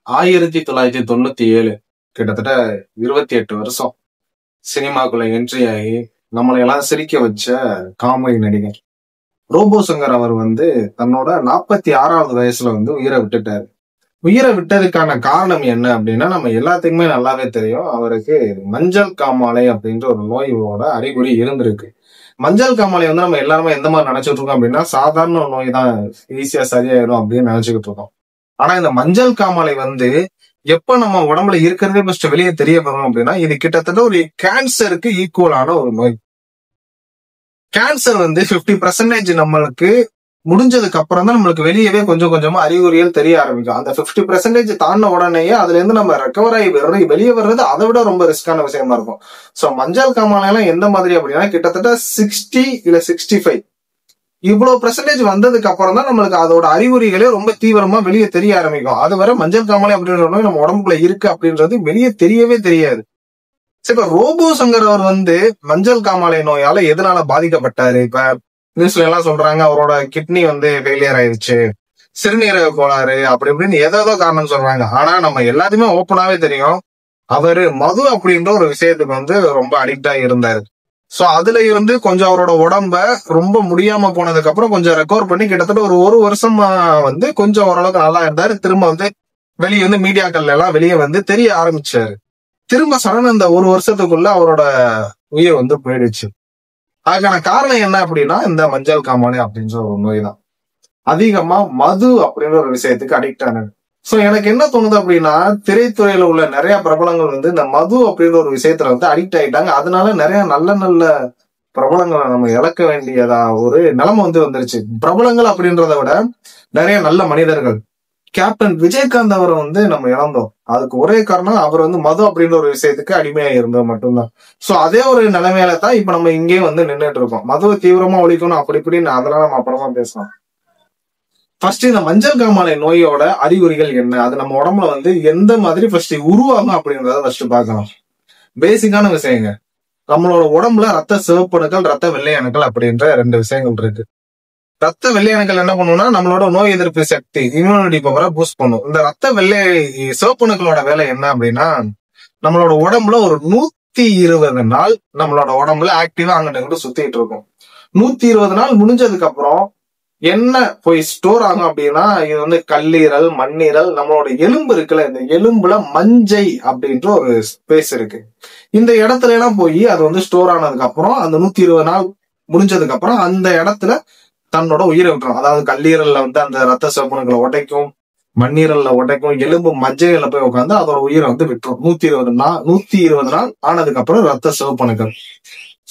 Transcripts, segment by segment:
1997 கிட்டத்தட்ட 28 வருஷம் சினிமாக்குள்ள என்ட்ரி ஆகி நம்மளை எல்லாம் சிரிக்க வச்ச காமெடி நடிகர் ரோபோ சங்கர் அவர் தன்னோட 46வது வயசுல உயிரை விட்டுட்டாரு. உயிரை விட்டதுக்கான காரணம் என்ன அப்படின்னா நம்ம எல்லாத்துக்குமே நல்லாவே தெரியும். அவருக்கு மஞ்சள் காமாலை அப்படின்ற ஒரு நோயோட அறிகுறி இருந்திருக்கு. மஞ்சள் காமாலை நம்ம எல்லாருமே எந்த மாதிரி நினைச்சிட்டு இருக்கோம் அப்படின்னா சாதாரண நோய் தான், ஈஸியா சரியாயிடும் அப்படின்னு நினைச்சுக்கிட்டு இருக்கோம். ஆனா இந்த மஞ்சள் காமாலை எப்ப நம்ம உடம்புல இருக்கிறதே ஃபர்ஸ்ட் வெளியே தெரிய வரும் அப்படின்னா இது கிட்டத்தட்ட ஒரு கேன்சருக்கு ஈக்குவலான ஒரு நோய். கேன்சர் 50% நம்மளுக்கு முடிஞ்சதுக்கு அப்புறம் தான் நம்மளுக்கு வெளியவே கொஞ்சம் கொஞ்சமா அறிகுறிகள் தெரிய ஆரம்பிக்கும். அந்த 50% தாண்டின உடனேயே அதுல இருந்து நம்ம ரெக்கவர் ஆகி வெளியே வர்றது அதை விட ரொம்ப ரிஸ்கான விஷயமா இருக்கும். சோ மஞ்சள் காமாலை எல்லாம் எந்த மாதிரி அப்படின்னா கிட்டத்தட்ட 60 இல்ல 65 இவ்வளவு பெர்சன்டேஜ் வந்ததுக்கு அப்புறம் தான் நம்மளுக்கு அதோட அறிகுறிகளே ரொம்ப தீவிரமா வெளியே தெரிய ஆரம்பிக்கும். அது வரை மஞ்சள் காமாலை அப்படின்ற நோய் நம்ம உடம்புக்குள்ள இருக்கு அப்படின்றது வெளியே தெரியவே தெரியாது. இப்ப ரோபோ சங்கர் அவர் மஞ்சள் காமாலை நோயால எதனால பாதிக்கப்பட்டாரு? இப்ப நியூஸ்ல எல்லாம் சொல்றாங்க அவரோட கிட்னி ஃபெயிலியர் ஆயிடுச்சு, சிறுநீரக கோளாறு அப்படி இப்படின்னு ஏதோ காரணம் சொல்றாங்க. ஆனா நம்ம எல்லாத்தையுமே ஓப்பனாவே தெரியும் அவரு மது அப்படின்ற ஒரு விஷயத்துக்கு ரொம்ப அடிக்ட் ஆகி இருந்தாரு. சோ அதுல இருந்து கொஞ்சம் அவரோட உடம்ப ரொம்ப முடியாம போனதுக்கு அப்புறம் கொஞ்சம் ரெக்கவர் பண்ணி கிட்டத்தட்ட ஒரு வருஷமா கொஞ்சம் ஓரளவுக்கு நல்லா இருந்தாரு. திரும்ப வெளியே மீடியாக்கள் எல்லாம் வெளியே தெரிய ஆரம்பிச்சாரு. திரும்ப சடனா இந்த ஒரு வருஷத்துக்குள்ள அவரோட உயிர் போயிடுச்சு. அதுக்கான காரணம் என்ன அப்படின்னா இந்த மஞ்சள் காமாலை அப்படின்ற ஒரு நோய் தான். அதிகமா மது அப்படின்ற ஒரு விஷயத்துக்கு அடிக்ட் ஆனது. சோ எனக்கு என்ன தோணுது அப்படின்னா திரைத்துறையில உள்ள நிறைய பிரபலங்கள் இந்த மது அப்படின்ற ஒரு விஷயத்துல அடிக்ட் ஆயிட்டாங்க. அதனால நிறைய நல்ல நல்ல பிரபலங்களை நம்ம இழக்க வேண்டியதா ஒரு நிலைமை வந்துருச்சு. பிரபலங்கள் அப்படின்றத விட நிறைய நல்ல மனிதர்கள். கேப்டன் விஜயகாந்த் அவரை நம்ம இழந்தோம். அதுக்கு ஒரே காரணம் அவர் மது அப்படின்ற ஒரு விஷயத்துக்கு அடிமையா இருந்தது மட்டும்தான். சோ அதே ஒரு நிலைமையில தான் இப்ப நம்ம இங்கே நின்றுட்டு இருக்கோம். மதுவை தீவிரமா ஒழிக்கணும் அப்படி இப்படின்னு அதெல்லாம் நம்ம அப்புறமா பேசலாம். ஃபர்ஸ்ட் இந்த மஞ்சள் காமாலை நோயோட அறிகுறிகள் என்ன, அது நம்ம உடம்புல எந்த மாதிரி ஃபர்ஸ்ட் உருவாகும் அப்படின்றத ஃபர்ஸ்ட் பார்க்கலாம். பேசிக்கான விஷயங்க. நம்மளோட உடம்புல ரத்த சிவப்பணுக்கள், ரத்த வெள்ளை அணுக்கள் அப்படின்ற 2 விஷயங்கள் இருக்கு. ரத்த வெள்ளை அணுக்கள் என்ன பண்ணும்னா நம்மளோட நோய் எதிர்ப்பு சக்தி, இம்யூனிட்டி பவரை பூஸ்ட் பண்ணும். இந்த ரத்த வெள்ளை சிவப்பணுக்களோட வேலை என்ன அப்படின்னா நம்மளோட உடம்புல ஒரு 120 நாள் நம்மளோட உடம்புல ஆக்டிவா அங்கிட்டு சுத்திட்டு இருக்கும். 120 நாள் முடிஞ்சதுக்கு அப்புறம் என்ன போய் ஸ்டோர் ஆகும் அப்படின்னா இது கல்லீரல், மண்ணீரல், நம்மளோட எலும்பு இருக்குல்ல, இந்த எலும்புல மஞ்சை அப்படின்ற ஒரு ஸ்பேஸ் இருக்கு. இந்த இடத்துல எல்லாம் போய் அது ஸ்டோர் ஆனதுக்கு அப்புறம் அந்த 120 நாள் முடிஞ்சதுக்கு அப்புறம் அந்த இடத்துல தன்னோட உயிரை விட்டுரும். அதாவது கல்லீரல்ல அந்த ரத்த சிவப்பணுக்களை உடைக்கும், மண்ணீரல்ல உடைக்கும், எலும்பு மஞ்சையில போய் உட்காந்து அதோட உயிரை விட்டுரும். 120 நாள் ஆனதுக்கு அப்புறம் ரத்த சிவப்பணுக்கள்.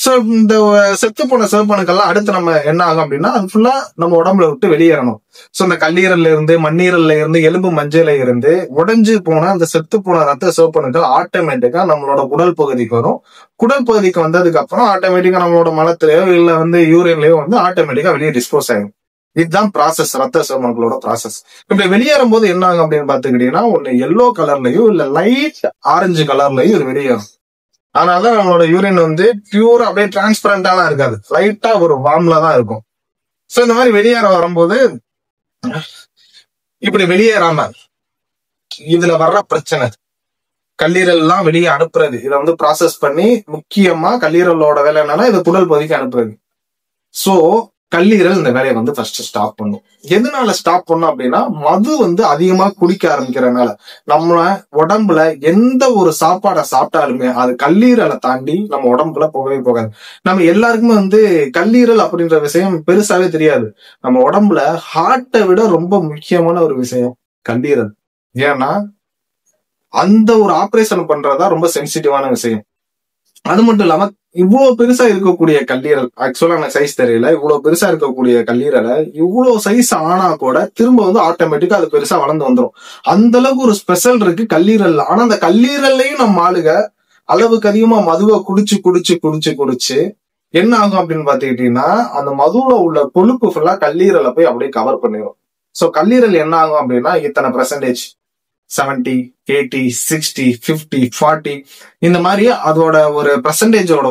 சோ இந்த செத்து போன சிவப்பணுக்கள்லாம் அடுத்து நம்ம என்ன ஆகும் அப்படின்னா அது ஃபுல்லா நம்ம உடம்புல விட்டு வெளியேறணும். சோ இந்த கல்லீரல்ல இருந்து, மண்ணீரல்ல இருந்து, எலும்பு மஞ்சையில இருந்து உடைஞ்சு போன அந்த செத்து போன ரத்த சிவப்பணுக்கள் ஆட்டோமேட்டிக்கா நம்மளோட குடல் பகுதிக்கு வரும். குடல் பகுதிக்கு வந்ததுக்கு அப்புறம் ஆட்டோமேட்டிக்கா நம்மளோட மலத்திலேயோ இல்ல யூரின்லயோ ஆட்டோமேட்டிக்கா வெளியே டிஸ்போஸ் ஆகும். இதுதான் ப்ராசஸ், ரத்த சிவப்பணுக்களோட ப்ராசஸ். இப்படி வெளியேறும் போது என்ன ஆகும் அப்படின்னு பாத்துக்கிட்டீங்கன்னா ஒண்ணு எல்லோ கலர்லயும் இல்ல லைட் ஆரஞ்சு கலர்லயும் இது வெளியேறும். அதனால நம்மளோட யூரின் பியூரா அப்படியே டிரான்ஸ்பரண்டாலாம் இருக்காது, லைட்டா ஒரு வார்ம்ல தான் இருக்கும். சோ இந்த மாதிரி வெளியேற வரும்போது இப்படி வெளியேறாம இதுல வர்ற பிரச்சனை கல்லீரல் எல்லாம் வெளியே அனுப்புறது. இதை ப்ராசஸ் பண்ணி முக்கியமா கல்லீரலோட வேலை என்னன்னா இது குடல் பகுதிக்கு அனுப்புறது. சோ கல்லீரல் இந்த வேலையை ஃபர்ஸ்ட் ஸ்டாப் பண்ணும். எதனால ஸ்டாப் பண்ணும் அப்படின்னா மது அதிகமா குடிக்க ஆரம்பிக்கிறதுனால நம்ம உடம்புல எந்த ஒரு சாப்பாடை சாப்பிட்டாலுமே அது கல்லீரலை தாண்டி நம்ம உடம்புக்குள்ள போகவே போகாது. நம்ம எல்லாருக்குமே கல்லீரல் அப்படின்ற விஷயம் பெருசாவே தெரியாது. நம்ம உடம்புல ஹார்ட்டை விட ரொம்ப முக்கியமான ஒரு விஷயம் கல்லீரல். ஏன்னா அந்த ஒரு ஆபரேஷன் பண்றதா ரொம்ப சென்சிட்டிவான விஷயம். அது மட்டும் இல்லாம இவ்வளவு பெருசா இருக்கக்கூடிய கல்லீரல், ஆக்சுவலா எனக்கு சைஸ் தெரியல, இவ்வளவு பெருசா இருக்கக்கூடிய கல்லீரலை இவ்வளவு சைஸ் ஆனா கூட திரும்ப ஆட்டோமேட்டிக்கா அது பெருசா வளர்ந்து வந்துடும். அந்த அளவுக்கு ஒரு ஸ்பெஷல் இருக்கு கல்லீரல். ஆனா அந்த கல்லீரல்லையும் நம்ம ஆளுக அளவுக்கு அதிகமா மதுவை குடிச்சு குடிச்சு குடிச்சு குடிச்சு என்ன ஆகும் அப்படின்னு பாத்துக்கிட்டீங்கன்னா அந்த மதுவுல உள்ள கொழுப்பு ஃபுல்லா கல்லீரலை போய் அப்படியே கவர் பண்ணிடும். சோ கல்லீரல் என்ன ஆகும் அப்படின்னா இத்தனை பெர்சன்டேஜ் 70, 80, 60, 50, 40 இந்த மாதிரி அதோட ஒரு பெர்சன்டேஜோட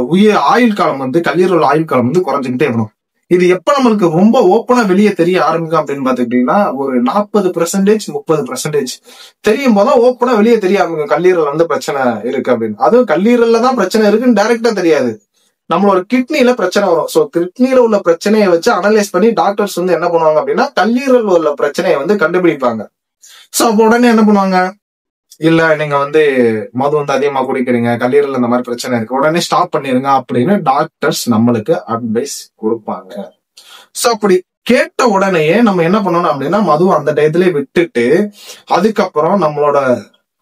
ஆயுள் காலம் கல்லீரல் ஆயுள் காலம் குறைஞ்சுக்கிட்டே வரும். இது எப்ப நம்மளுக்கு ரொம்ப ஓப்பனா வெளியே தெரிய ஆரம்பிக்கும் அப்படின்னு பாத்துக்கிட்டீங்கன்னா ஒரு 40% 30% தெரியும் போதான் ஓப்பனா வெளியே தெரிய ஆரம்பிக்கும் கல்லீரல் வந்து பிரச்சனை இருக்கு அப்படின்னு. அதுவும் கல்லீரல்ல தான் பிரச்சனை இருக்குன்னு டைரக்டா தெரியாது, நம்மளோட கிட்னில பிரச்சனை வரும். சோ கிட்னில உள்ள பிரச்சனையை வச்சு அனலைஸ் பண்ணி டாக்டர்ஸ் வந்து என்ன பண்ணுவாங்க அப்படின்னா கல்லீரல் உள்ள பிரச்சனையை வந்து கண்டுபிடிப்பாங்க. சோ அப்ப உடனே என்ன பண்ணுவாங்க, இல்ல நீங்க வந்து மது வந்து அதிகமா குடிக்கிறீங்க, கல்லீரல் இந்த மாதிரி பிரச்சனை இருக்கு, உடனே ஸ்டாப் பண்ணிருங்க அப்படின்னு டாக்டர்ஸ் நம்மளுக்கு அட்வைஸ் கொடுப்பாங்க. சோ அப்படி கேட்ட உடனேயே நம்ம என்ன பண்ணணும் அப்படின்னா மது அந்த டயத்திலே விட்டுட்டு அதுக்கப்புறம் நம்மளோட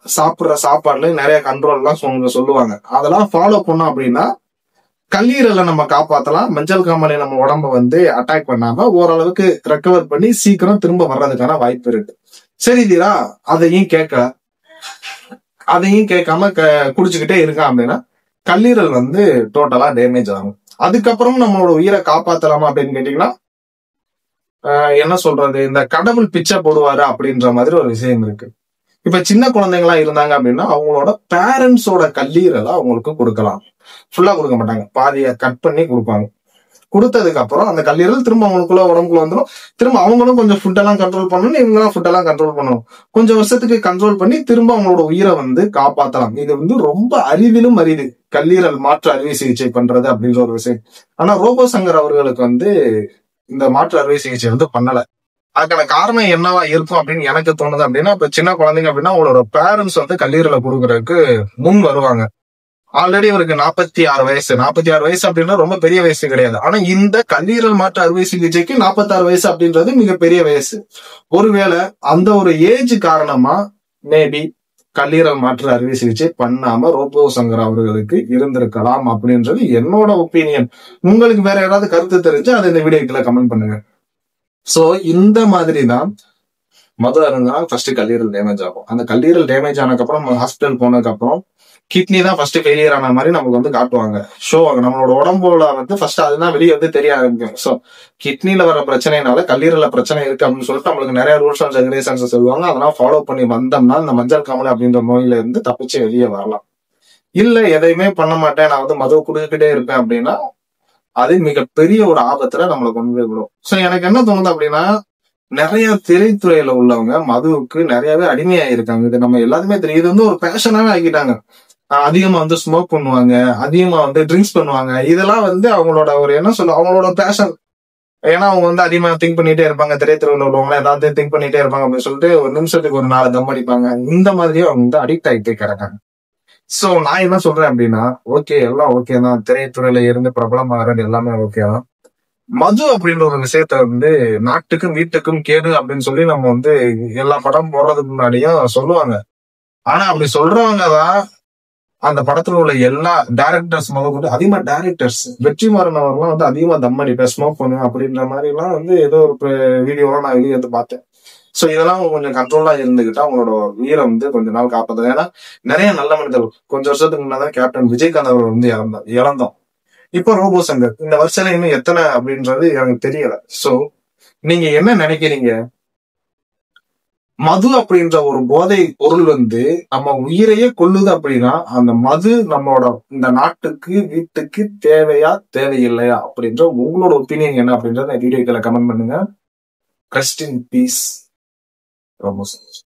சாப்பிடுற சாப்பாடுல நிறைய கண்ட்ரோல் எல்லாம் சொல்லுவாங்க, அதெல்லாம் ஃபாலோ பண்ணோம் அப்படின்னா கல்லீரலை நம்ம காப்பாத்தலாம். மஞ்சள் காமாலை நம்ம உடம்ப வந்து அட்டாக் பண்ணாம ஓரளவுக்கு ரெக்கவர் பண்ணி சீக்கிரம் திரும்ப வர்றதுக்கான வாய்ப்பு இருக்கு. சரி தீரா, அதையும் கேட்காம குடிச்சுக்கிட்டே இருக்கான் அப்படின்னா கல்லீரல் வந்து டோட்டலா டேமேஜ் ஆகும். அதுக்கப்புறம் நம்மளோட உயிரை காப்பாத்தலாமா அப்படின்னு கேட்டீங்கன்னா என்ன சொல்றது, இந்த கடவுள் பிச்சை போடுவாரு அப்படின்ற மாதிரி ஒரு விஷயம் இருக்கு. இப்ப சின்ன குழந்தைங்களா இருந்தாங்க அப்படின்னா அவங்களோட பேரண்ட்ஸோட கல்லீரலை அவங்களுக்கு கொடுக்கலாம். ஃபுல்லா கொடுக்க மாட்டாங்க, பாதியை கட் பண்ணி கொடுப்பாங்க. கொடுத்ததுக்கு அப்புறம் அந்த கல்லீரல் திரும்ப அவங்களுக்குள்ள உடம்புக்குள்ள வந்துடும். திரும்ப அவங்களும் கொஞ்சம் ஃபுட் எல்லாம் கண்ட்ரோல் பண்ணணும், இவங்கெல்லாம் ஃபுட் எல்லாம் கண்ட்ரோல் பண்ணணும். கொஞ்சம் வருஷத்துக்கு கண்ட்ரோல் பண்ணி திரும்ப அவங்களோட உயிரை வந்து காப்பாத்தலாம். இது வந்து ரொம்ப அரிதிலும் அரிது கல்லீரல் மாற்று அறுவை சிகிச்சை பண்றது அப்படின்ற ஒரு விஷயம். ஆனா ரோபோ சங்கர் அவர்களுக்கு வந்து இந்த மாற்று அறுவை சிகிச்சை வந்து பண்ணல. அதுக்கான காரணம் என்னவா இருக்கும் அப்படின்னு எனக்கு தோணுது அப்படின்னா, இப்ப சின்ன குழந்தைங்க அப்படின்னா அவங்களோட பேரண்ட்ஸ் வந்து கல்லீரலை கொடுக்கறதுக்கு முன் வருவாங்க. ஆல்ரெடி இவருக்கு 46 வயசு. 46 வயசு அப்படின்னா ரொம்ப பெரிய வயசு கிடையாது. ஆனா இந்த கல்லீரல் மாற்று அறுவை சிகிச்சைக்கு 46 வயசு அப்படின்றது மிகப்பெரிய வயசு. ஒருவேளை அந்த ஒரு ஏஜ் காரணமா மேபி கல்லீரல் மாற்று அறுவை சிகிச்சை பண்ணாம ரோபோ சங்கர் அவர்களுக்கு இருந்திருக்கலாம் அப்படின்றது என்னோட ஒப்பீனியன். உங்களுக்கு வேற ஏதாவது கருத்து தெரிஞ்சு அதை இந்த வீடியோக்குள்ள கமெண்ட் பண்ணுங்க. சோ இந்த மாதிரி தான் மது அருந்தா ஃபர்ஸ்ட் கல்லீரல் டேமேஜ் ஆகும். அந்த கல்லீரல் டேமேஜ் ஆனதுக்கு அப்புறம் ஹாஸ்பிட்டல் போனதுக்கு அப்புறம் கிட்னி தான் ஃபர்ஸ்ட் ஃபெயிலியர் ஆன மாதிரி நமக்கு வந்து காட்டுவாங்க, ஷோ ஆகும். நம்மளோட உடம்புல வந்து ஃபர்ஸ்ட் அதுதான் வெளியே வந்து தெரிய ஆரம்பிக்கும். சோ கிட்னில வர பிரச்சனைனால கல்லீரல பிரச்சனை இருக்கு அப்படின்னு சொல்லிட்டு நம்மளுக்கு நிறைய ரூல்ஸ் அண்ட் ரெகுலேஷன்ஸ் சொல்லுவாங்க. அதெல்லாம் ஃபாலோ பண்ணி வந்தோம்னா இந்த மஞ்சள் காமாலை அப்படின்ற நோயில இருந்து தப்பிச்சு வெளியே வரலாம். இல்ல எதையுமே பண்ண மாட்டேன், நான் வந்து மது குடிக்கிட்டே இருப்பேன் அப்படின்னா அது மிகப்பெரிய ஒரு ஆபத்துல நம்மளை கொண்டு போய் விடும். சோ எனக்கு என்ன தோணுது அப்படின்னா நிறைய திரைத்துறையில உள்ளவங்க மதுவுக்கு நிறையவே அடிமையா இருக்காங்க. இது நம்ம எல்லாருமே தெரியும். இது வந்து ஒரு பேஷனாவே ஆக்கிட்டாங்க. அதிகமா வந்து ஸ்மோக் பண்ணுவாங்க, அதிகமா வந்து ட்ரிங்க்ஸ் பண்ணுவாங்க. இதெல்லாம் வந்து அவங்களோட ஒரு என்ன சொல்ல அவங்களோட பேஷன். ஏன்னா அவங்க வந்து அதிகமா திங்க் பண்ணிட்டே இருப்பாங்க, திரைத்துறையில உள்ளவங்க ஏதாவது திங்க் பண்ணிட்டே இருப்பாங்க அப்படின்னு சொல்லிட்டு ஒரு நிமிஷத்துக்கு ஒரு 4 தம் அடிப்பாங்க. இந்த மாதிரியே அவங்க வந்து அடிக்ட் ஆகிட்டே கிடக்காங்க. சோ நான் என்ன சொல்றேன் அப்படின்னா ஓகே எல்லாம் ஓகே தான், திரைத்துறையில இருந்து பிரபலமாகிறது எல்லாமே ஓகே தான். மது அப்படின்ற ஒரு விஷயத்த வந்து நாட்டுக்கும் வீட்டுக்கும் கேடு அப்படின்னு சொல்லி நம்ம வந்து எல்லா படம் போடுறதுக்கு முன்னாடியும் சொல்லுவாங்க. ஆனா அப்படி சொல்றவங்க தான் அந்த படத்துல உள்ள எல்லா டைரக்டர்ஸ் முதல் அதிகமா டைரக்டர்ஸ் வெற்றிமாறன் அவர்லாம் வந்து அதிகமா தம் அடிப்பேன், ஸ்மோக் பண்ணுவேன் அப்படின்ற மாதிரி எல்லாம் வந்து ஏதோ ஒரு வீடியோலாம் நான் வெளியே வந்து பார்த்தேன். சோ இதெல்லாம் கொஞ்சம் கண்ட்ரோலா இருந்துகிட்டா அவங்களோட உயிரை வந்து கொஞ்ச நாள் காப்பாது. ஏன்னா நிறைய நல்ல மனிதர்கள் கொஞ்சம் வருஷத்துக்கு முன்னாதான் கேப்டன் விஜயகாந்த் அவர் வந்து இழந்தோம். இப்போ ரோபோ சங்கர் இந்த வருஷம் இன்னும் எத்தனை அப்படின்றது எனக்கு தெரியல. சோ நீங்க என்ன நினைக்கிறீங்க, மது அப்படின்ற ஒரு போதை பொருள் வந்து நம்ம உயிரையே கொல்லுது அப்படின்னா அந்த மது நம்மளோட இந்த நாட்டுக்கு வீட்டுக்கு தேவையா தேவையில்லையா அப்படின்ற உங்களோட ஒப்பீனியன் என்ன அப்படின்றத வீடியோக்களை கமெண்ட் பண்ணுங்க. Rest in peace Robo Shankar.